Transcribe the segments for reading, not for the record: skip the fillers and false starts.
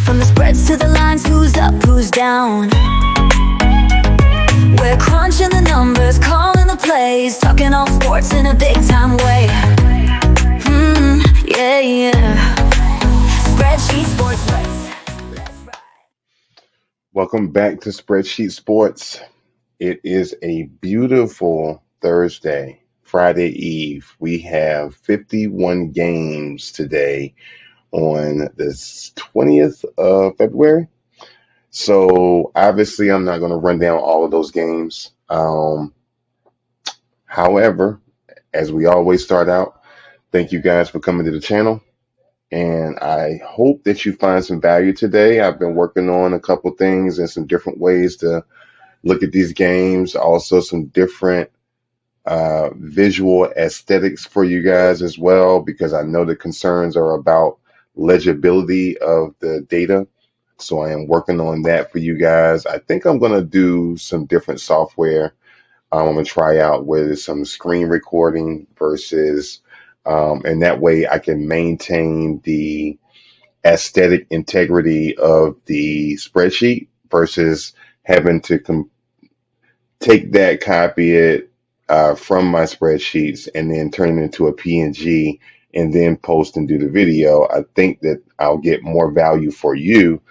From the spreads to the lines, who's up, who's down. We're crunching the numbers, calling the plays, talking all sports in a big time way. Yeah, yeah. Spreadsheet Sports, let's ride. Welcome back to Spreadsheet Sports. It is a beautiful Thursday, Friday Eve. We have 51 games today on the 20th of February. So obviously, I'm not going to run down all of those games. However, as we always start out, thank you guys for coming to the channel. And I hope that you find some value today. I've been working on a couple things and some different ways to look at these games, also some different visual aesthetics for you guys as well, because I know the concerns are about legibility of the data. So I am working on that for you guys. I think I'm going to do some different software. I'm going to try out with some screen recording versus, and that way I can maintain the aesthetic integrity of the spreadsheet versus having to take that, copy it from my spreadsheets, and then turn it into a PNG and then post and do the video. I think that I'll get more value for you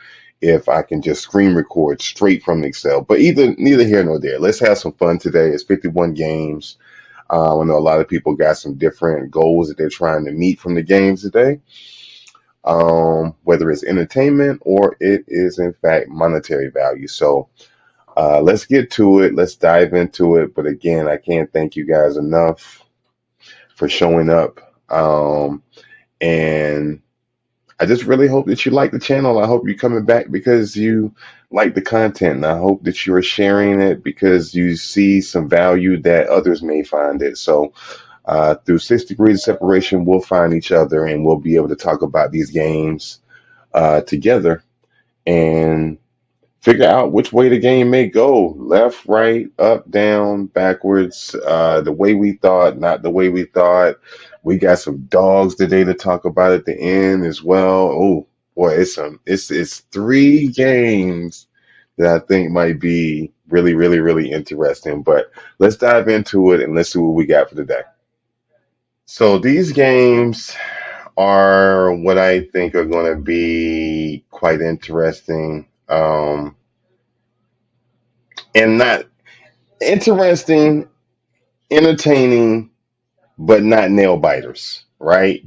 if I can just screen record straight from Excel. But neither here nor there. Let's have some fun today. It's 51 games. I know a lot of people got some different goals that they're trying to meet from the games today. Whether it's entertainment or it is in fact monetary value. So let's get to it. Let's dive into it. But again, I can't thank you guys enough for showing up. And I just really hope that you like the channel. I hope you're coming back because you like the content. And I hope that you're sharing it because you see some value that others may find it. So through 6 degrees of separation, we'll find each other and we'll be able to talk about these games together and figure out which way the game may go. Left, right, up, down, backwards, the way we thought, not the way we thought. We got some dogs today to talk about at the end as well. Oh boy, it's 3 games that I think might be really, really, really interesting. But let's dive into it and let's see what we got for today. So these games are what I think are going to be quite interesting. And not interesting, entertaining, but not nail biters, right?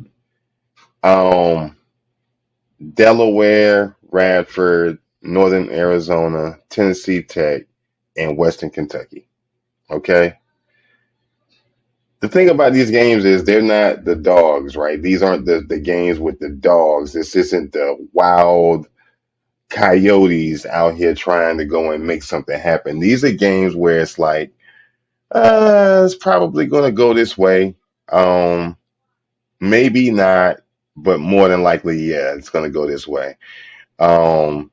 Delaware, Radford, Northern Arizona, Tennessee Tech, and Western Kentucky. Okay. The thing about these games is they're not the dogs, right? These aren't the games with the dogs. This isn't the wild coyotes out here trying to go and make something happen. These are games where it's like, it's probably going to go this way. Maybe not, but more than likely, yeah, it's going to go this way. I'm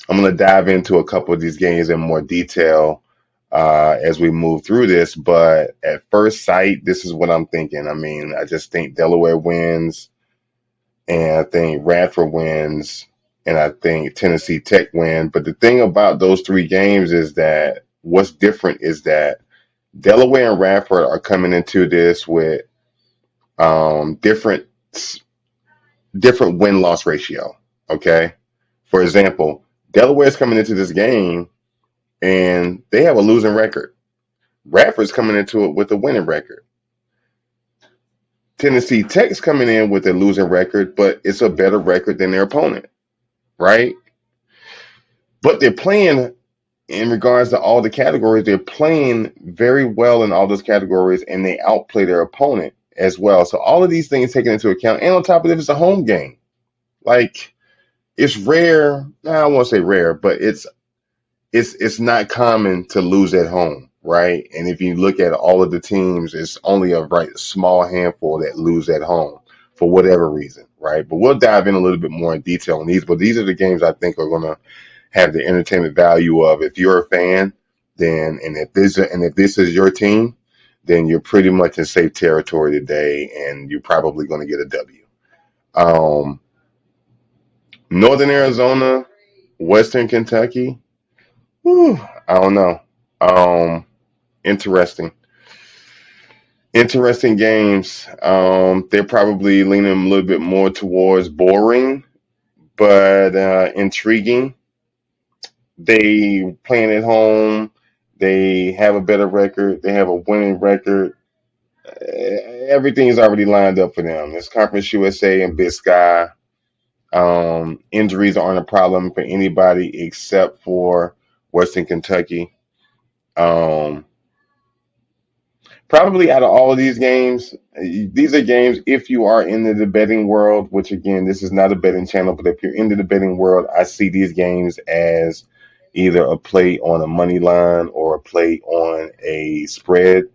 going to dive into a couple of these games in more detail as we move through this. But at first sight, this is what I'm thinking. I mean, I just think Delaware wins, and I think Radford wins, and I think Tennessee Tech win. But the thing about those 3 games is that what's different is that Delaware and Radford are coming into this with different win-loss ratio. Okay, for example, Delaware is coming into this game and they have a losing record. Radford's coming into it with a winning record. Tennessee Tech's coming in with a losing record, but it's a better record than their opponent, right? But they're playing, in regards to all the categories, they're playing very well in all those categories, and they outplay their opponent as well. So all of these things taken into account, and on top of it, it's a home game. Like, it's rare. I won't say rare, but it's not common to lose at home, right? And if you look at all of the teams, it's only a small handful that lose at home for whatever reason, right? But we'll dive in a little bit more in detail on these. But these are the games I think are going to have the entertainment value of, if you're a fan, then and if this is your team, then you're pretty much in safe territory today, and you're probably going to get a W. Northern Arizona, Western Kentucky. Whew, I don't know. Um, interesting. Interesting games. They're probably leaning a little bit more towards boring, but intriguing. They playing at home. They have a better record. They have a winning record. Everything is already lined up for them. It's Conference USA and Big Sky. Injuries aren't a problem for anybody except for Western Kentucky. Um, Probably out of all of these games, these are games if you are in the betting world, which again, this is not a betting channel, but if you're into the betting world, I see these games as either a play on a money line or a play on a spread.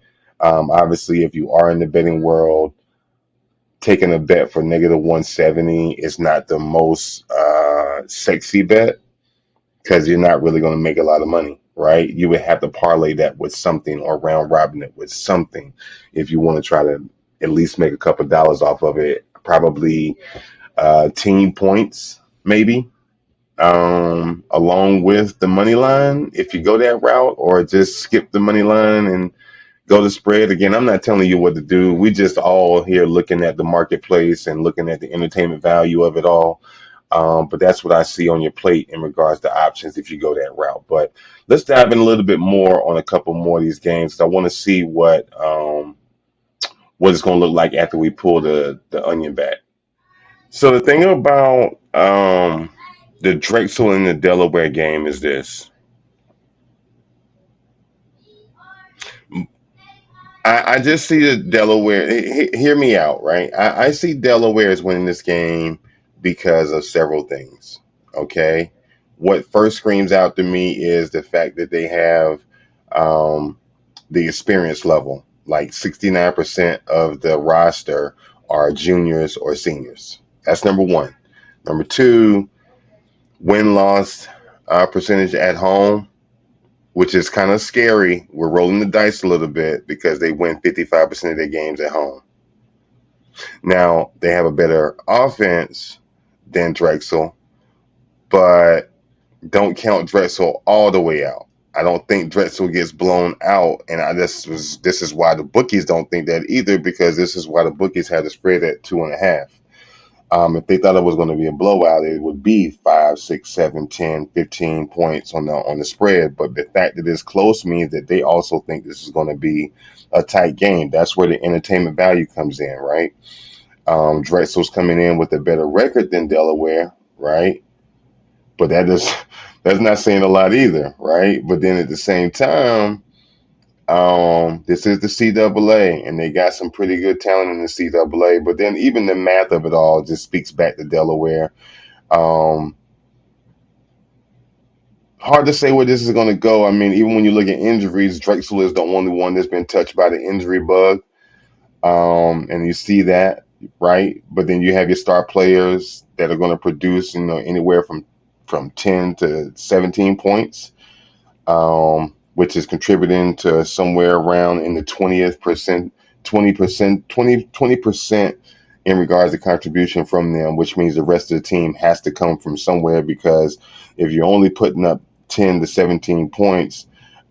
Obviously, if you are in the betting world, taking a bet for negative 170 is not the most sexy bet because you're not really going to make a lot of money, right? You would have to parlay that with something or round robin it with something if you want to try to at least make a couple of dollars off of it. Probably team points, maybe, along with the money line if you go that route, or just skip the money line and go to spread. Again, I'm not telling you what to do. We just all here looking at the marketplace and looking at the entertainment value of it all. But that's what I see on your plate in regards to options if you go that route. But let's dive in a little bit more on a couple more of these games. I want to see what it's going to look like after we pull the onion back. So the thing about the Drexel and the Delaware game is this. I just see the Delaware. Hear me out, right? I see Delaware is winning this game because of several things. Okay, what first screams out to me is the fact that they have um, the experience level. Like 69% of the roster are juniors or seniors. That's number one. Number two, win loss percentage at home, which is kind of scary. We're rolling the dice a little bit because they win 55% of their games at home. Now, they have a better offense than Drexel, but don't count Drexel all the way out. I don't think Drexel gets blown out, and this is why the bookies don't think that either, because this is why the bookies had the spread at 2.5. If they thought it was going to be a blowout, it would be 5, 6, 7, 10, 15 points on the spread. But the fact that it's close means that they also think this is going to be a tight game. That's where the entertainment value comes in, right? Drexel's coming in with a better record than Delaware, right? But that's not saying a lot either, right? But then at the same time, this is the CAA, and they got some pretty good talent in the CAA. But then even the math of it all just speaks back to Delaware. Um, Hard to say where this is going to go. I mean, even when you look at injuries, Drexel is the only one that's been touched by the injury bug, and you see that, right? But then you have your star players that are going to produce, anywhere from 10 to 17 points. Which is contributing to somewhere around in the 20% in regards to contribution from them, which means the rest of the team has to come from somewhere, because if you're only putting up 10 to 17 points,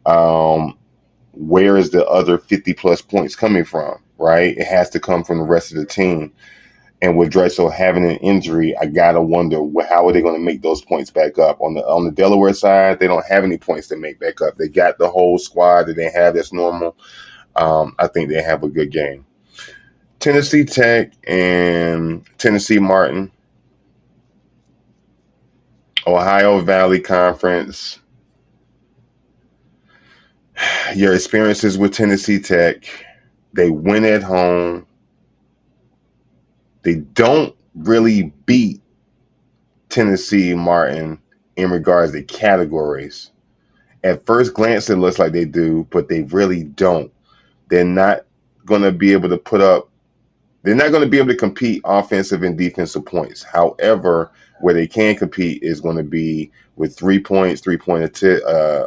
um, where is the other 50 plus points coming from, right? It has to come from the rest of the team. And with Drexel having an injury, I gotta wonder how are they going to make those points back up. On the Delaware side, they don't have any points to make back up. They got the whole squad that they have that's normal. I think they have a good game. Tennessee Tech and Tennessee Martin, Ohio Valley Conference. Your experiences with Tennessee Tech, they win at home. They don't really beat Tennessee Martin in regards to categories. At first glance, it looks like they do, but they really don't. They're not going to be able to put up, they're not going to be able to compete offensive and defensive points. However, where they can compete is going to be with 3 points,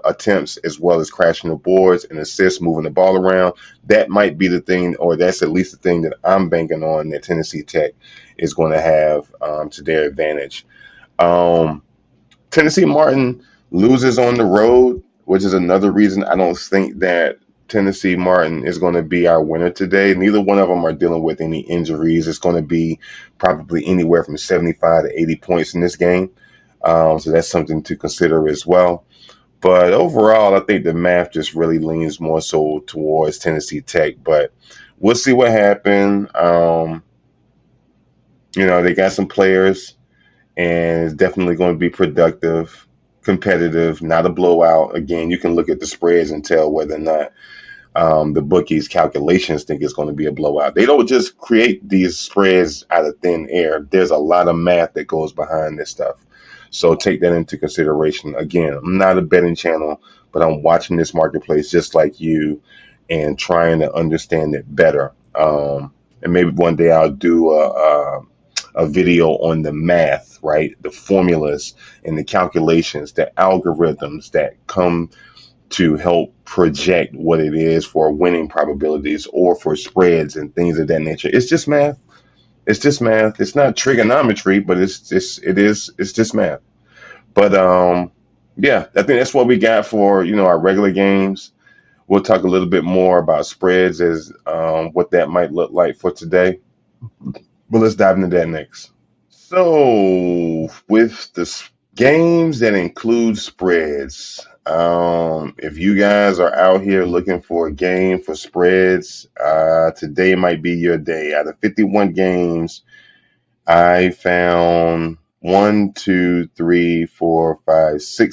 attempts, as well as crashing the boards and assists, moving the ball around. That might be the thing, or that's at least the thing that I'm banking on that Tennessee Tech is going to have to their advantage. Um, Tennessee Martin loses on the road, which is another reason I don't think that Tennessee Martin is going to be our winner today. Neither one of them are dealing with any injuries. It's going to be probably anywhere from 75 to 80 points in this game. So that's something to consider as well. But overall, I think the math just really leans more so towards Tennessee Tech. But we'll see what happens. They got some players, and it's definitely going to be productive, competitive, not a blowout. Again, you can look at the spreads and tell whether or not the bookies' calculations think it's going to be a blowout. They don't just create these spreads out of thin air. There's a lot of math that goes behind this stuff. So take that into consideration. Again, I'm not a betting channel, but I'm watching this marketplace just like you and trying to understand it better. And maybe one day I'll do a video on the math, right? The formulas and the calculations, the algorithms that come to help project what it is for winning probabilities or for spreads and things of that nature. It's just math. It's just math. It's not trigonometry, but it's just math. But yeah, I think that's what we got for our regular games. We'll talk a little bit more about spreads as what that might look like for today. But let's dive into that next. So with the games that include spreads, if you guys are out here looking for a game for spreads, today might be your day. Out of 51 games, I found 6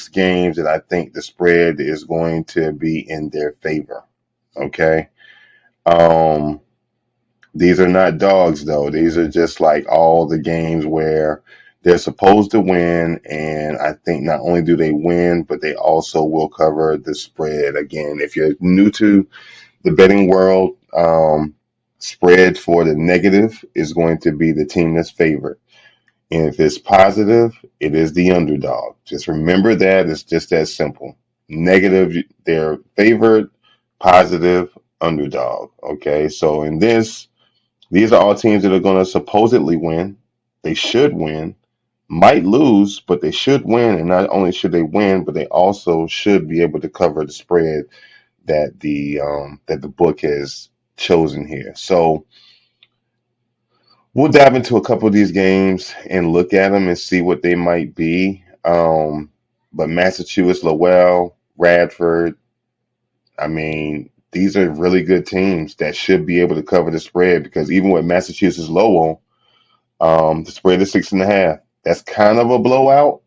games that I think the spread is going to be in their favor. Okay. Um, these are not dogs though. These are just like all the games where they're supposed to win, and I think not only do they win, but they also will cover the spread. Again, if you're new to the betting world, spread for the negative is going to be the team that's favored. And if it's positive, it is the underdog. Just remember that. It's just that simple. Negative, they're favored. Positive, underdog. Okay. So in this, these are all teams that are going to supposedly win. They should win. Might lose, but they should win. And not only should they win, but they also should be able to cover the spread that the book has chosen here. So we'll dive into a couple of these games and look at them and see what they might be. But Massachusetts, Lowell, Radford, I mean, these are really good teams that should be able to cover the spread because even with Massachusetts, Lowell, the spread is 6.5. That's kind of a blowout,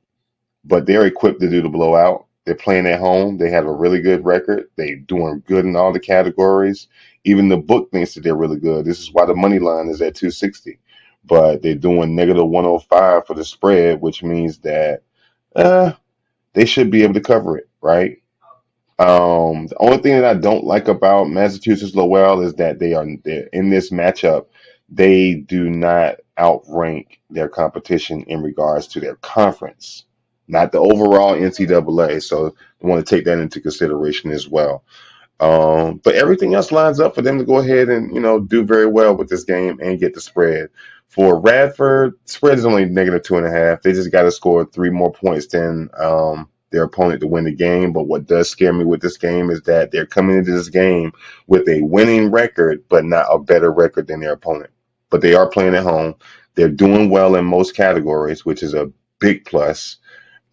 but they're equipped to do the blowout. They're playing at home. They have a really good record. They're doing good in all the categories. Even the book thinks that they're really good. This is why the money line is at 260. But they're doing negative 105 for the spread, which means that they should be able to cover it, right? The only thing that I don't like about Massachusetts Lowell is that they're in this matchup. They do not outrank their competition in regards to their conference, not the overall NCAA. So I want to take that into consideration as well. But everything else lines up for them to go ahead and do very well with this game and get the spread. For Radford, spread is only negative 2.5. They just got to score 3 more points than their opponent to win the game. But what does scare me with this game is that they're coming into this game with a winning record, but not a better record than their opponent. But they are playing at home. They're doing well in most categories, which is a big plus.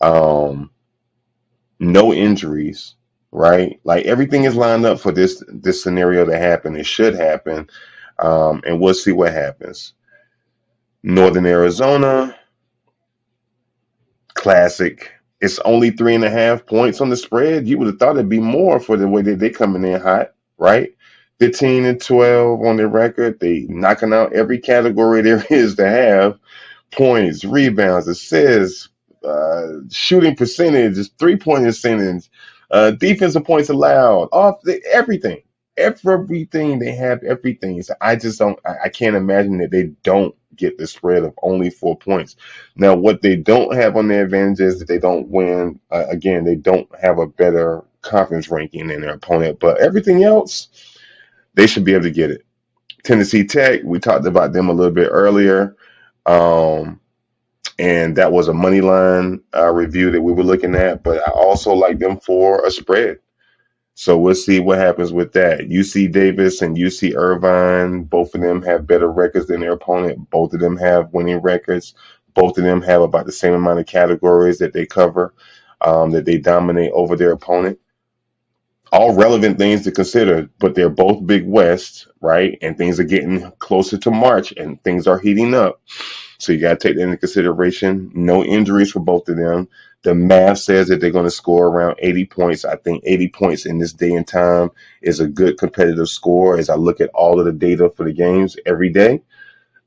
No injuries, right? Like everything is lined up for this scenario to happen. It should happen, and we'll see what happens. Northern Arizona, classic. It's only 3.5 points on the spread. You would have thought it'd be more for the way that they're coming in hot, right? 15-12 on their record. They knocking out every category there is to have. Points, rebounds, assists, shooting percentage, 3-point percentage, defensive points allowed, everything. Everything they have, everything. So I just don't. I can't imagine that they don't get the spread of only 4 points. Now, what they don't have on their advantage is that they don't win. Again, they don't have a better conference ranking than their opponent, but everything else, they should be able to get it. Tennessee Tech, we talked about them a little bit earlier. and that was a money line review that we were looking at. But I also like them for a spread. So we'll see what happens with that. UC Davis and UC Irvine, both of them have better records than their opponent. Both of them have winning records. Both of them have about the same amount of categories that they cover, that they dominate over their opponent. All relevant things to consider, but they're both Big West, right? And things are getting closer to March and things are heating up. So you got to take that into consideration. No injuries for both of them. The math says that they're going to score around 80 points. I think 80 points in this day and time is a good competitive score as I look at all of the data for the games every day.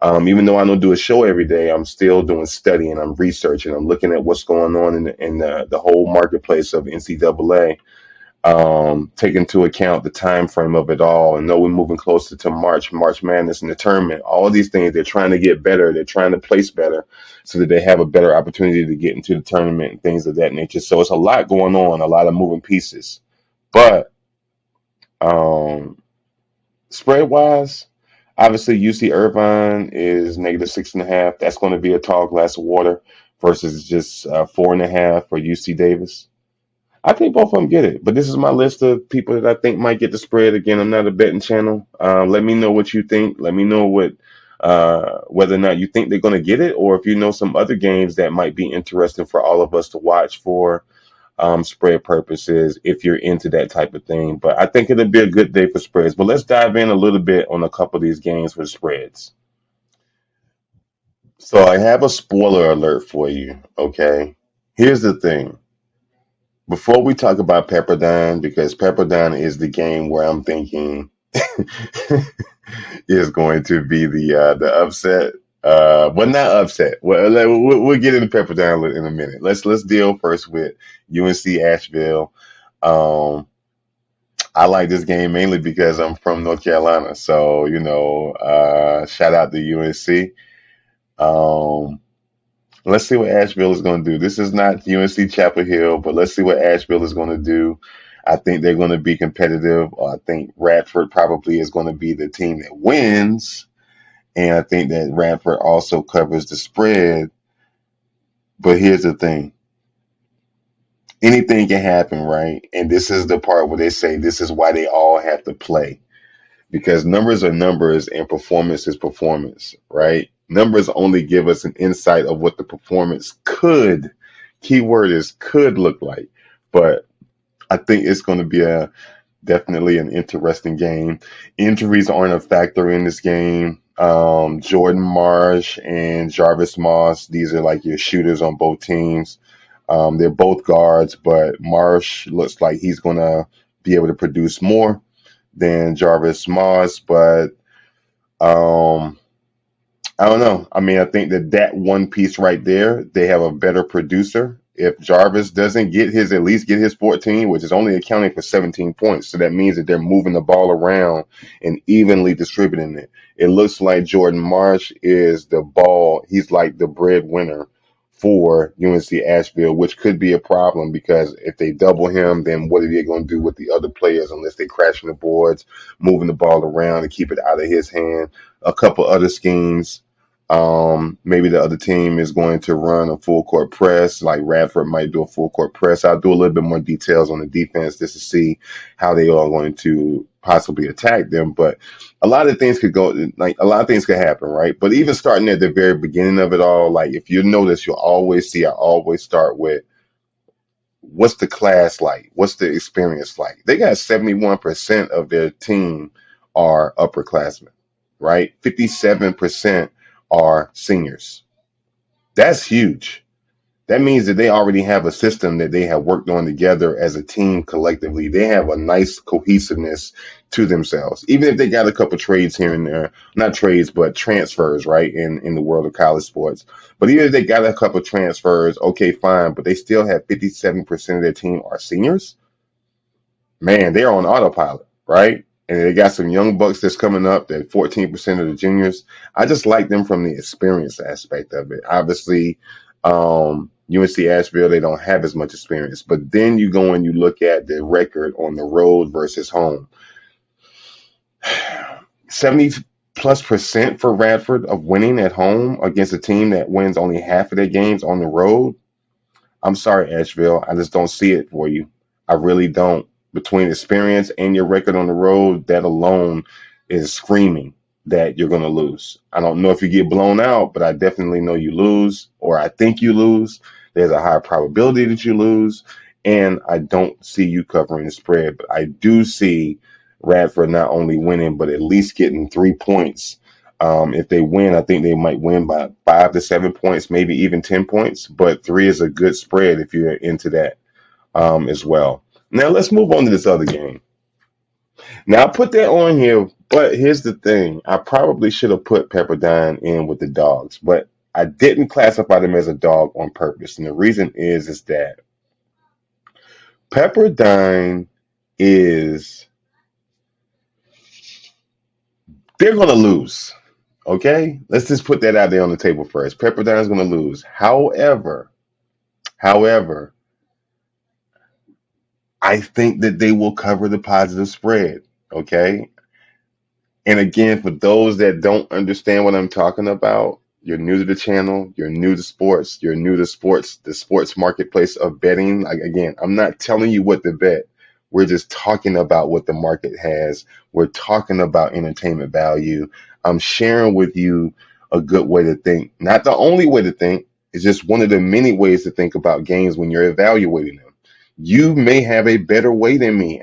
Even though I don't do a show every day, I'm still doing studying. I'm researching. I'm looking at what's going on in the whole marketplace of NCAA. Take into account the time frame of it all, and know we're moving closer to March Madness and the tournament. All of these things, they're trying to get better. They're trying to place better so that they have a better opportunity to get into the tournament and things of that nature. So it's a lot going on, a lot of moving pieces. But spread wise, obviously UC Irvine is -6.5. That's going to be a tall glass of water versus just 4.5 for UC Davis. I think both of them get it, but this is my list of people that I think might get the spread. Again, I'm not a betting channel. Let me know what you think. Let me know what whether or not you think they're going to get it, or if you know some other games that might be interesting for all of us to watch for spread purposes, if you're into that type of thing. But I think it'll be a good day for spreads. But let's dive in a little bit on a couple of these games for the spreads. So I have a spoiler alert for you. Okay, here's the thing. Before we talk about Pepperdine, because Pepperdine is the game where I'm thinking is going to be the upset. Well, not upset. Well, we'll get into Pepperdine in a minute. Let's deal first with UNC Asheville. Um, I like this game mainly because I'm from North Carolina, so shout out to UNC. Um, Let's see what Asheville is going to do. This is not UNC Chapel Hill, but let's see what Asheville is going to do. I think they're going to be competitive. I think Radford probably is going to be the team that wins. And I think that Radford also covers the spread. But here's the thing. Anything can happen, right? And this is the part where they say this is why they all have to play. Because numbers are numbers and performance is performance, right? Numbers only give us an insight of what the performance could, keyword is could look like. But I think it's going to be definitely an interesting game. Injuries aren't a factor in this game. Jordan Marsh and Jarvis Moss, these are like your shooters on both teams. They're both guards, but Marsh looks like he's going to be able to produce more than Jarvis Moss, but um, I don't know. I mean, I think that one piece right there, they have a better producer. If Jarvis doesn't at least get his 14, which is only accounting for 17 points, so that means that they're moving the ball around and evenly distributing it. It looks like Jordan Marsh is the ball. He's like the breadwinner for UNC Asheville, which could be a problem because if they double him, then what are they going to do with the other players unless they crashing the boards, moving the ball around to keep it out of his hand? A couple other schemes. Maybe the other team is going to run a full court press, like Radford might do a full court press. I'll do a little bit more details on the defense just to see how they are going to possibly attack them. But a lot of things could go, like a lot of things could happen, right? But even starting at the very beginning of it all, like if you notice, you'll always see, I always start with what's the class like? What's the experience like? They got 71% of their team are upperclassmen, right? 57% are seniors. That's huge. That means that they already have a system that they have worked on together as a team collectively. They have a nice cohesiveness to themselves. Even if they got a couple trades here and there, not trades, but transfers, right, in the world of college sports. But even if they got a couple transfers, okay, fine, but they still have 57% of their team are seniors. Man, they're on autopilot, right? And they got some young bucks that's coming up, that 14% of the juniors. I just like them from the experience aspect of it. Obviously, UNC Asheville, they don't have as much experience. But then you go and you look at the record on the road versus home. 73% plus percent for Radford of winning at home against a team that wins only half of their games on the road. I'm sorry, Asheville. I just don't see it for you. I really don't. Between experience and your record on the road, that alone is screaming that you're going to lose. I don't know if you get blown out, but I definitely know you lose, or I think you lose. There's a high probability that you lose, and I don't see you covering the spread. But I do see Radford not only winning, but at least getting 3 points. If they win, I think they might win by 5 to 7 points, maybe even 10 points. But three is a good spread if you're into that as well. Now let's move on to this other game. Now I put that on here, but here's the thing. I probably should have put Pepperdine in with the dogs, but I didn't classify them as a dog on purpose. And the reason is that Pepperdine is they're gonna lose. Okay? Let's just put that out there on the table first. Pepperdine's gonna lose. However, I think that they will cover the positive spread. Okay. And again, for those that don't understand what I'm talking about, you're new to the channel, you're new to sports, you're new to sports, the sports marketplace of betting. Like, again, I'm not telling you what to bet. We're just talking about what the market has. We're talking about entertainment value. I'm sharing with you a good way to think. Not the only way to think, it's just one of the many ways to think about games when you're evaluating them. You may have a better way than me.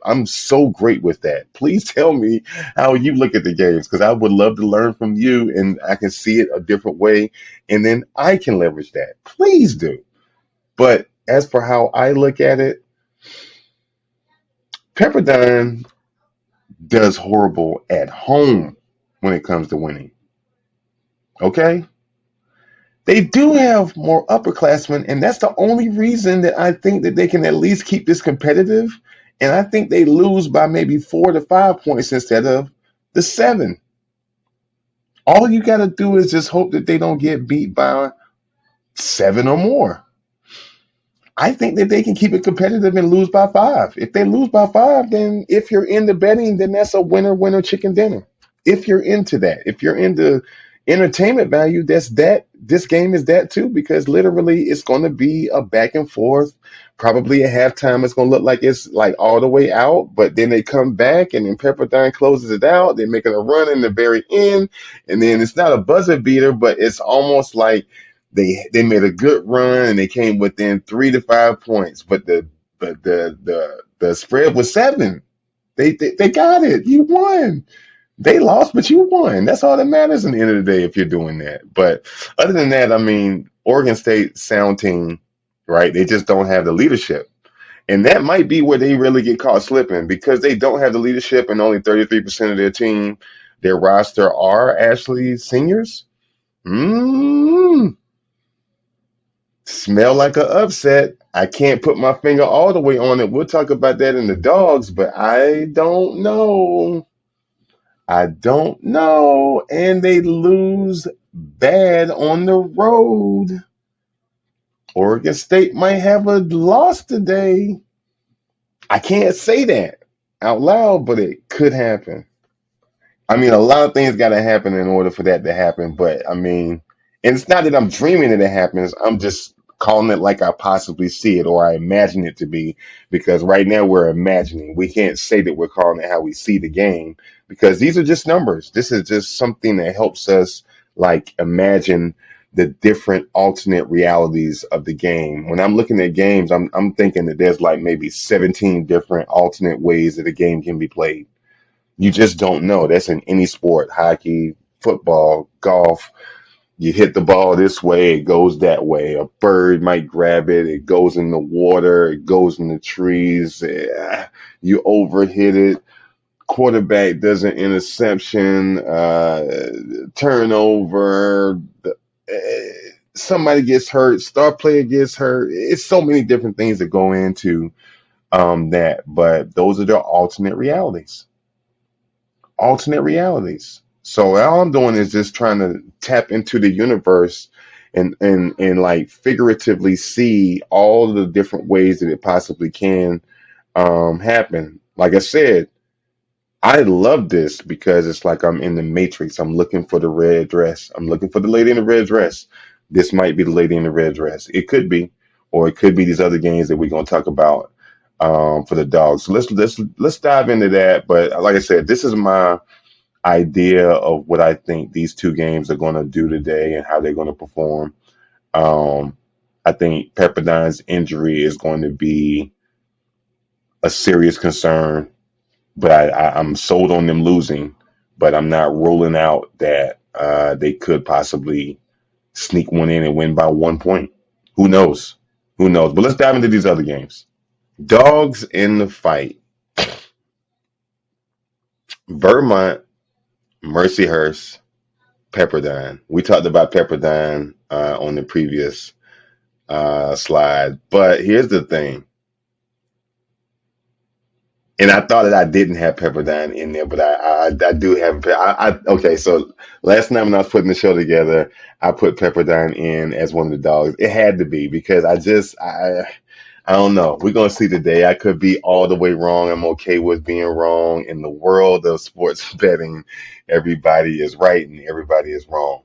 I'm so great with that. Please tell me how you look at the games because I would love to learn from you and I can see it a different way and then I can leverage that. Please do. But as for how I look at it, Pepperdine does horrible at home when it comes to winning. Okay? They do have more upperclassmen, and that's the only reason that I think that they can at least keep this competitive. And I think they lose by maybe 4 to 5 points instead of the 7. All you got to do is just hope that they don't get beat by 7 or more. I think that they can keep it competitive and lose by 5. If they lose by 5, then if you're into betting, then that's a winner chicken dinner. If you're into that, if you're into entertainment value, that's that. This game is that too, because literally it's going to be a back and forth. Probably at halftime, it's going to look like it's like all the way out, but then they come back and then Pepperdine closes it out. They're making a run in the very end, and then it's not a buzzer beater, but it's almost like they made a good run and they came within 3 to 5 points, but the spread was 7. They got it. You won. They lost, but you won. That's all that matters in the end of the day if you're doing that. But other than that, I mean, Oregon State sound team, right? They just don't have the leadership. And that might be where they really get caught slipping because they don't have the leadership and only 33% of their team, their roster are actually seniors. Smell like an upset. I can't put my finger all the way on it. We'll talk about that in the dogs, but I don't know. I don't know. And they lose bad on the road. Oregon State might have a loss today. I can't say that out loud, but it could happen. I mean, a lot of things got to happen in order for that to happen. But I mean, and it's not that I'm dreaming that it happens. I'm just calling it like I possibly see it or I imagine it to be. Because right now we're imagining. We can't say that we're calling it how we see the game because these are just numbers. This is just something that helps us like imagine the different alternate realities of the game. When I'm looking at games, I'm thinking that there's like maybe 17 different alternate ways that a game can be played. You just don't know. That's in any sport, hockey, football, golf. You hit the ball this way, it goes that way. A bird might grab it, it goes in the water, it goes in the trees. You overhit it. Quarterback does an interception, turnover. Somebody gets hurt, star player gets hurt. It's so many different things that go into that, but those are the alternate realities. Alternate realities. So all I'm doing is just trying to tap into the universe and like figuratively see all the different ways that it possibly can happen. Like I said, I love this because it's like I'm in the Matrix. I'm looking for the red dress. I'm looking for the lady in the red dress. This might be the lady in the red dress. It could be, or it could be these other games that we're going to talk about for the dogs. So let's dive into that. But like I said, this is my idea of what I think these two games are going to do today and how they're going to perform. Um, I think Pepperdine's injury is going to be a serious concern, but I'm sold on them losing. But I'm not ruling out that they could possibly sneak one in and win by 1 point. Who knows? Who knows? But let's dive into these other games. Dogs in the fight. Vermont, Mercyhurst, Pepperdine. We talked about Pepperdine on the previous slide. But here's the thing. And I thought that I didn't have Pepperdine in there, but I do have. Okay, so last night when I was putting the show together, I put Pepperdine in as one of the dogs. It had to be because I don't know. We're gonna see today. I could be all the way wrong. I'm okay with being wrong. In the world of sports betting, everybody is right and everybody is wrong.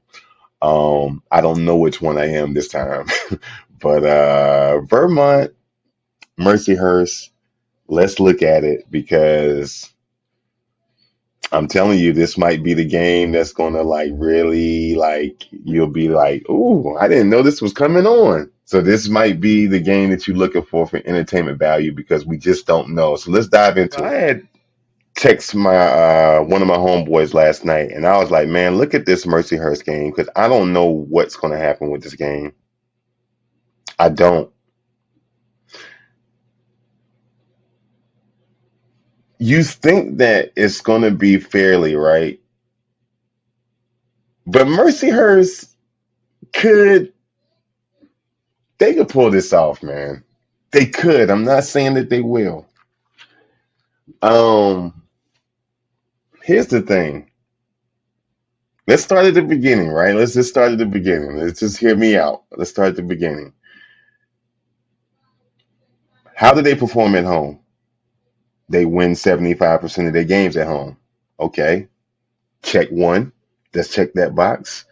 I don't know which one I am this time, but Vermont, Mercyhurst. Let's look at it because I'm telling you, this might be the game that's gonna like really like you'll be like, "Ooh, I didn't know this was coming on." So this might be the game that you're looking for entertainment value because we just don't know. So let's dive into it. I had text my one of my homeboys last night, and I was like, "Man, look at this Mercyhurst game because I don't know what's gonna happen with this game. I don't." You think that it's gonna be fairly right, but Mercyhurst could they could pull this off, man. They could. I'm not saying that they will. Um, Here's the thing. Let's start at the beginning, right? Let's just start at the beginning. Let's just hear me out. Let's start at the beginning. How do they perform at home? They win 75% of their games at home. Okay. Check one. Let's check that box.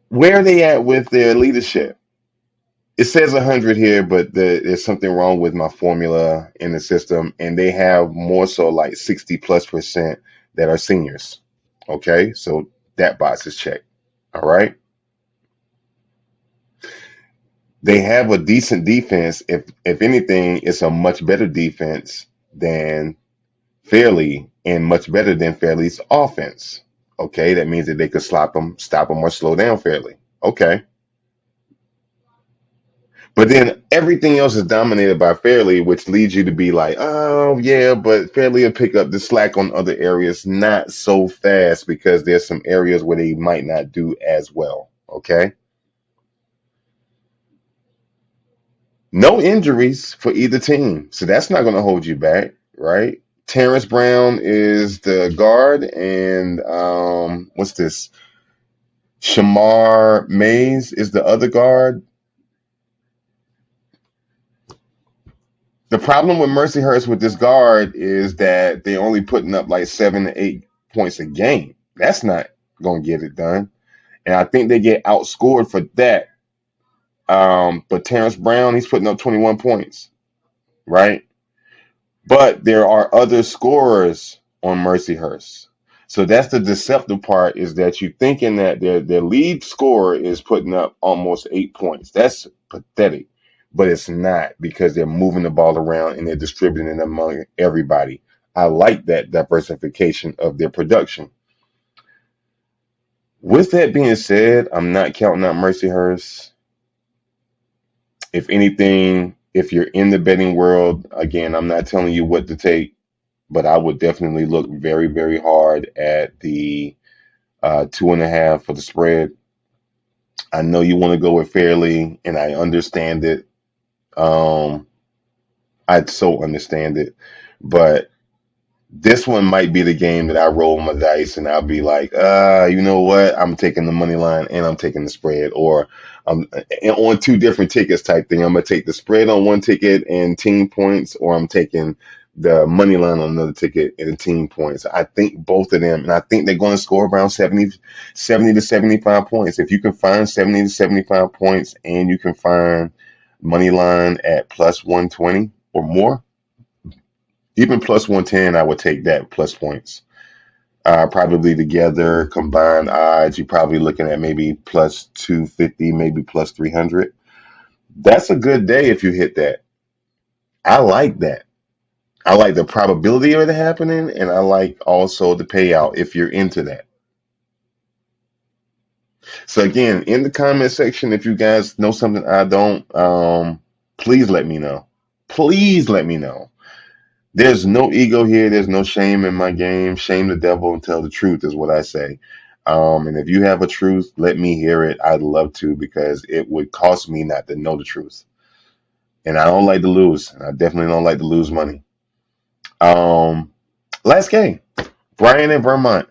Where are they at with their leadership? It says 100 here, but there's something wrong with my formula in the system, and they have more so like 60+% that are seniors. Okay, so that box is checked. All right, they have a decent defense. If anything, it's a much better defense than Fairleigh, and much better than Fairleigh's offense. Okay, that means that they could stop them, or slow down Fairleigh. Okay. But then everything else is dominated by Fairleigh, which leads you to be like, oh, yeah, but Fairleigh will pick up the slack on other areas, not so fast because there's some areas where they might not do as well. Okay. No injuries for either team. So that's not going to hold you back, right? Terrence Brown is the guard, and what's this? Shamar Mays is the other guard. The problem with Mercyhurst with this guard is that they're only putting up like 7 to 8 points a game. That's not going to get it done. And I think they get outscored for that. But Terrence Brown, he's putting up 21 points, right? But there are other scorers on Mercyhurst. So that's the deceptive part is that you're thinking that their lead scorer is putting up almost 8 points. That's pathetic. But it's not because they're moving the ball around and they're distributing it among everybody. I like that diversification of their production. With that being said, I'm not counting out Mercyhurst. If anything, if you're in the betting world, again, I'm not telling you what to take, but I would definitely look very, very hard at the 2.5 for the spread. I know you want to go with Fairleigh, and I understand it. I so understand it, but this one might be the game that I roll my dice and I'll be like, you know what? I'm taking the money line and I'm taking the spread, or I'm on two different tickets type thing. I'm gonna take the spread on one ticket and team points, or I'm taking the money line on another ticket and the team points. I think both of them, and I think they're going to score around 70 to 75 points. If you can find 70 to 75 points and you can find money line at plus 120 or more, even plus 110, I would take that plus points. Probably together, combined odds, you're probably looking at maybe plus 250, maybe plus 300. That's a good day if you hit that. I like that. I like the probability of it happening, and I like also the payout if you're into that. So again, in the comment section, if you guys know something I don't, please let me know. Please let me know. There's no ego here. There's no shame in my game. Shame the devil and tell the truth is what I say. And if you have a truth, let me hear it. I'd love to because it would cost me not to know the truth. And I don't like to lose. I definitely don't like to lose money. Last game, Brian and Vermont.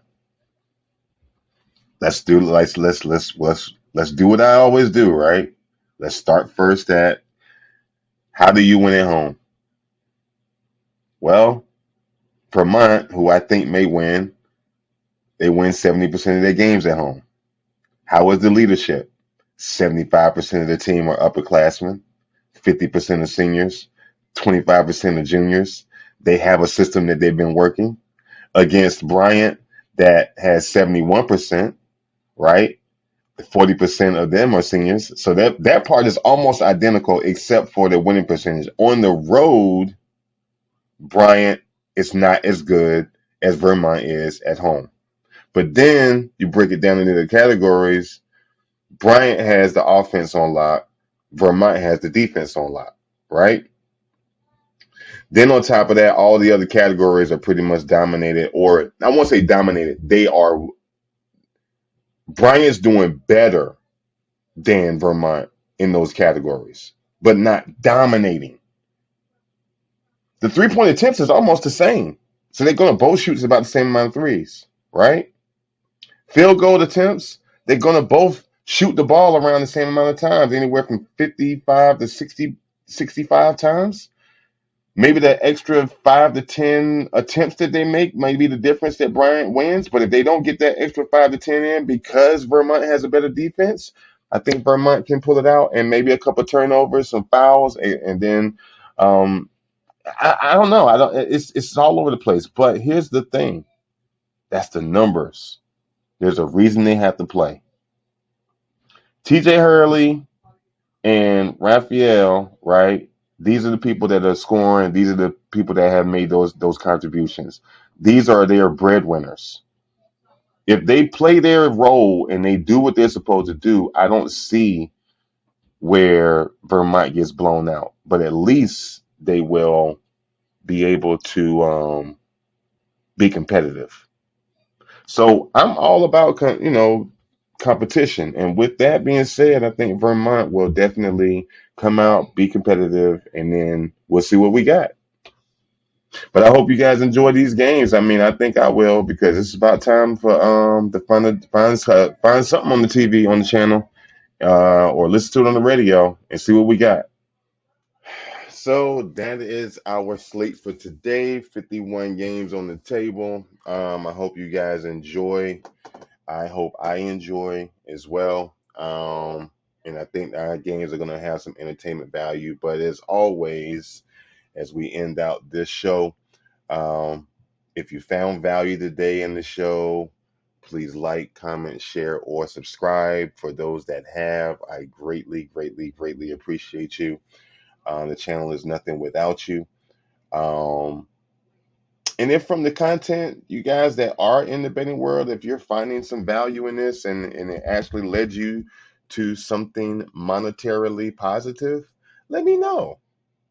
Let's do what I always do, right? Let's start first at how do you win at home? Well, Vermont, who I think may win, they win 70% of their games at home. How is the leadership? 75% of the team are upperclassmen, 50% of seniors, 25% of juniors. They have a system that they've been working against Bryant that has 71%, right? 40% of them are seniors. So that part is almost identical except for the winning percentage. On the road, Bryant is not as good as Vermont is at home. But then you break it down into the categories. Bryant has the offense on lock. Vermont has the defense on lock, right? Then on top of that, all the other categories are pretty much dominated, or I won't say dominated. They are. Bryant's doing better than Vermont in those categories, but not dominating. The 3-point attempts is almost the same. So they're going to both shoot about the same amount of threes, right? Field goal attempts, they're going to both shoot the ball around the same amount of times, anywhere from 55 to 60, 65 times. Maybe the extra 5 to 10 attempts that they make might be the difference that Bryant wins. But if they don't get that extra 5 to 10 in because Vermont has a better defense, I think Vermont can pull it out and maybe a couple turnovers, some fouls, and then I don't know. I don't. It's all over the place. But here's the thing: that's the numbers. There's a reason they have to play. T.J. Hurley and Raphael, right? These are the people that are scoring. These are the people that have made those contributions. These are their breadwinners. If they play their role and they do what they're supposed to do, I don't see where Vermont gets blown out. But at least they will be able to be competitive. So I'm all about competition. And with that being said, I think Vermont will definitely come out, be competitive, and then we'll see what we got. But I hope you guys enjoy these games. I mean, I think I will because it's about time for to find something on the TV on the channel or listen to it on the radio and see what we got. So that is our slate for today. 51 games on the table. I hope you guys enjoy. I hope I enjoy as well. And I think our games are going to have some entertainment value. But as always, as we end out this show, um, if you found value today in the show, please like, comment, share, or subscribe. For those that have, I greatly, greatly, greatly appreciate you. The channel is nothing without you. Um, and if from the content, you guys that are in the betting world, if you're finding some value in this and it actually led you to something monetarily positive, let me know.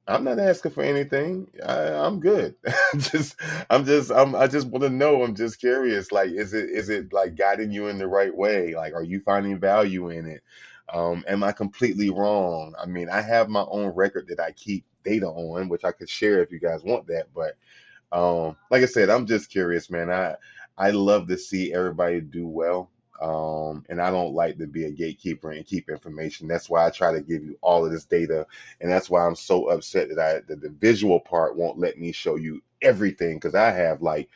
I'm not asking for anything. I'm good. I just want to know. I'm just curious. Like, is it like guiding you in the right way? Like, are you finding value in it? Am I completely wrong? I mean, I have my own record that I keep data on, which I could share if you guys want that. But like I said, I'm just curious, man. I love to see everybody do well. And I don't like to be a gatekeeper and keep information. That's why I try to give you all of this data. And that's why I'm so upset that the visual part won't let me show you everything. Because I have, like,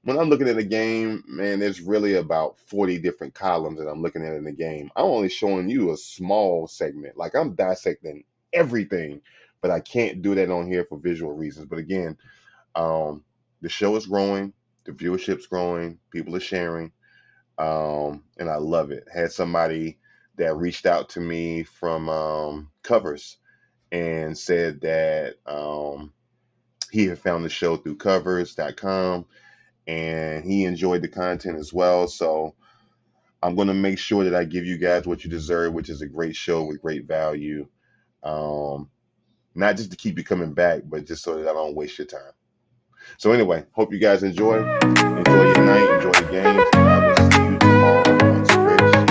when I'm looking at a game, man, there's really about 40 different columns that I'm looking at in the game. I'm only showing you a small segment. Like, I'm dissecting everything, but I can't do that on here for visual reasons. But again, the show is growing, the viewership's growing, people are sharing, and I love it. Had somebody that reached out to me from Covers and said that he had found the show through covers.com and he enjoyed the content as well. So I'm going to make sure that I give you guys what you deserve, which is a great show with great value. Not just to keep you coming back, but just so that I don't waste your time. So anyway, hope you guys enjoy. Enjoy your night, enjoy the games, and I will see you tomorrow on Spreadsheet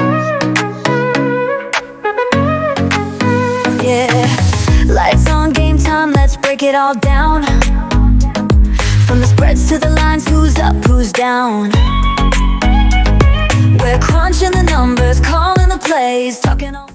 Sports. Yeah, lights on, game time, let's break it all down. From the spreads to the lines, who's up, who's down. We're crunching the numbers, calling the plays, talking all